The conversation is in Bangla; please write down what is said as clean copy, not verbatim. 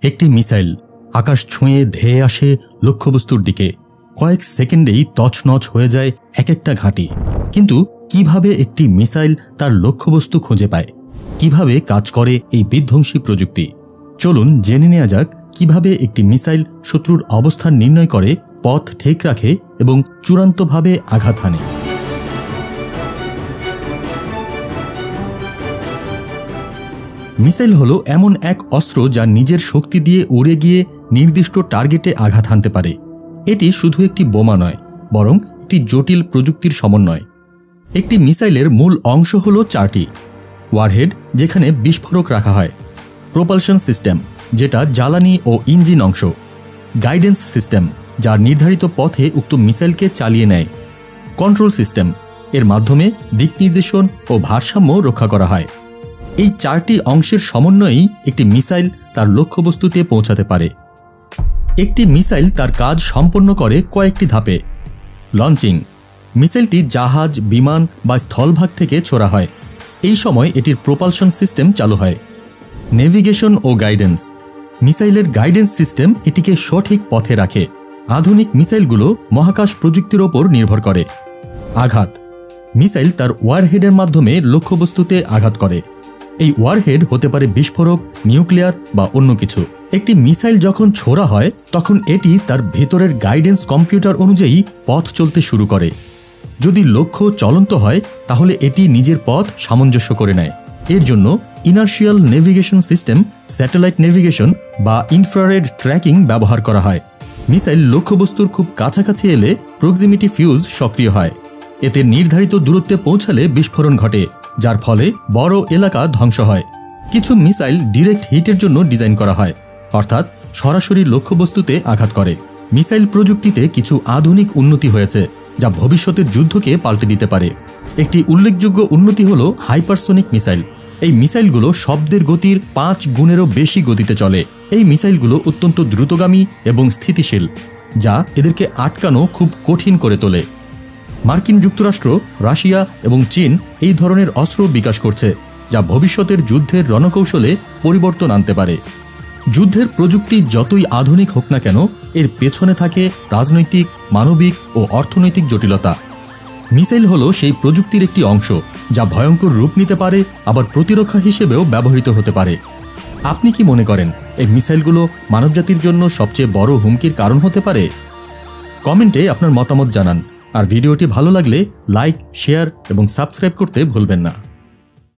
একটি মিসাইল আকাশ ছুঁয়ে ধেয়ে আসে লক্ষ্যবস্তুর দিকে। কয়েক সেকেন্ডেই তছনছ হয়ে যায় এক একটা ঘাঁটি। কিন্তু কিভাবে একটি মিসাইল তার লক্ষ্যবস্তু খুঁজে পায়? কিভাবে কাজ করে এই বিধ্বংসী প্রযুক্তি? চলুন জেনে নেওয়া যাক কিভাবে একটি মিসাইল শত্রুর অবস্থান নির্ণয় করে, পথ ঠিক রাখে এবং চূড়ান্তভাবে আঘাত হানে। মিসাইল হলো এমন এক অস্ত্র যা নিজের শক্তি দিয়ে উড়ে গিয়ে নির্দিষ্ট টার্গেটে আঘাত হানতে পারে। এটি শুধু একটি বোমা নয়, বরং একটি জটিল প্রযুক্তির সমন্বয়। একটি মিসাইলের মূল অংশ হল চারটি: ওয়ারহেড, যেখানে বিস্ফোরক রাখা হয়; প্রোপালশন সিস্টেম, যেটা জ্বালানি ও ইঞ্জিন অংশ; গাইডেন্স সিস্টেম, যা নির্ধারিত পথে উক্ত মিসাইলকে চালিয়ে নেয়; কন্ট্রোল সিস্টেম, এর মাধ্যমে দিক নির্দেশন ও ভারসাম্য রক্ষা করা হয়। এই চারটি অংশের সমন্বয়েই একটি মিসাইল তার লক্ষ্যবস্তুতে পৌঁছাতে পারে। একটি মিসাইল তার কাজ সম্পন্ন করে কয়েকটি ধাপে। লঞ্চিং: মিসাইলটি জাহাজ, বিমান বা স্থলভাগ থেকে ছোড়া হয়। এই সময় এটির প্রোপালশন সিস্টেম চালু হয়। নেভিগেশন ও গাইডেন্স: মিসাইলের গাইডেন্স সিস্টেম এটিকে সঠিক পথে রাখে। আধুনিক মিসাইলগুলো মহাকাশ প্রযুক্তির ওপর নির্ভর করে। আঘাত: মিসাইল তার ওয়ারহেডের মাধ্যমে লক্ষ্যবস্তুতে আঘাত করে। এই ওয়ারহেড হতে পারে বিস্ফোরক, নিউক্লিয়ার বা অন্য কিছু। একটি মিসাইল যখন ছোড়া হয় তখন এটি তার ভেতরের গাইডেন্স কম্পিউটার অনুযায়ী পথ চলতে শুরু করে। যদি লক্ষ্য চলন্ত হয় তাহলে এটি নিজের পথ সামঞ্জস্য করে নেয়। এর জন্য inertial navigation system, satellite navigation বা ইনফ্রারেড ট্র্যাকিং ব্যবহার করা হয়। মিসাইল লক্ষ্যবস্তুর খুব কাছাকাছি এলে প্রক্সিমিটি ফিউজ সক্রিয় হয়। এতে নির্ধারিত দূরত্বে পৌঁছালে বিস্ফোরণ ঘটে, যার ফলে বড় এলাকা ধ্বংস হয়। কিছু মিসাইল ডিরেক্ট হিটের জন্য ডিজাইন করা হয়, অর্থাৎ সরাসরি লক্ষ্যবস্তুতে আঘাত করে। মিসাইল প্রযুক্তিতে কিছু আধুনিক উন্নতি হয়েছে যা ভবিষ্যতের যুদ্ধকে পাল্টে দিতে পারে। একটি উল্লেখযোগ্য উন্নতি হল হাইপারসোনিক মিসাইল। এই মিসাইলগুলো শব্দের গতির 5 গুণেরও বেশি গতিতে চলে। এই মিসাইলগুলো অত্যন্ত দ্রুতগামী এবং স্থিতিশীল, যা এদেরকে আটকানো খুব কঠিন করে তোলে। মার্কিন যুক্তরাষ্ট্র, রাশিয়া এবং চীন এই ধরনের অস্ত্র বিকাশ করছে, যা ভবিষ্যতের যুদ্ধের রণকৌশলে পরিবর্তন আনতে পারে। যুদ্ধের প্রযুক্তি যতই আধুনিক হোক না কেন, এর পেছনে থাকে রাজনৈতিক, মানবিক ও অর্থনৈতিক জটিলতা। মিসাইল হলো সেই প্রযুক্তির একটি অংশ যা ভয়ঙ্কর রূপ নিতে পারে, আবার প্রতিরক্ষা হিসেবেও ব্যবহৃত হতে পারে। আপনি কি মনে করেন এই মিসাইলগুলো মানবজাতির জন্য সবচেয়ে বড় হুমকির কারণ হতে পারে? কমেন্টে আপনার মতামত জানান। আর ভিডিওটি ভালো লাগলে লাইক, শেয়ার এবং সাবস্ক্রাইব করতে ভুলবেন না।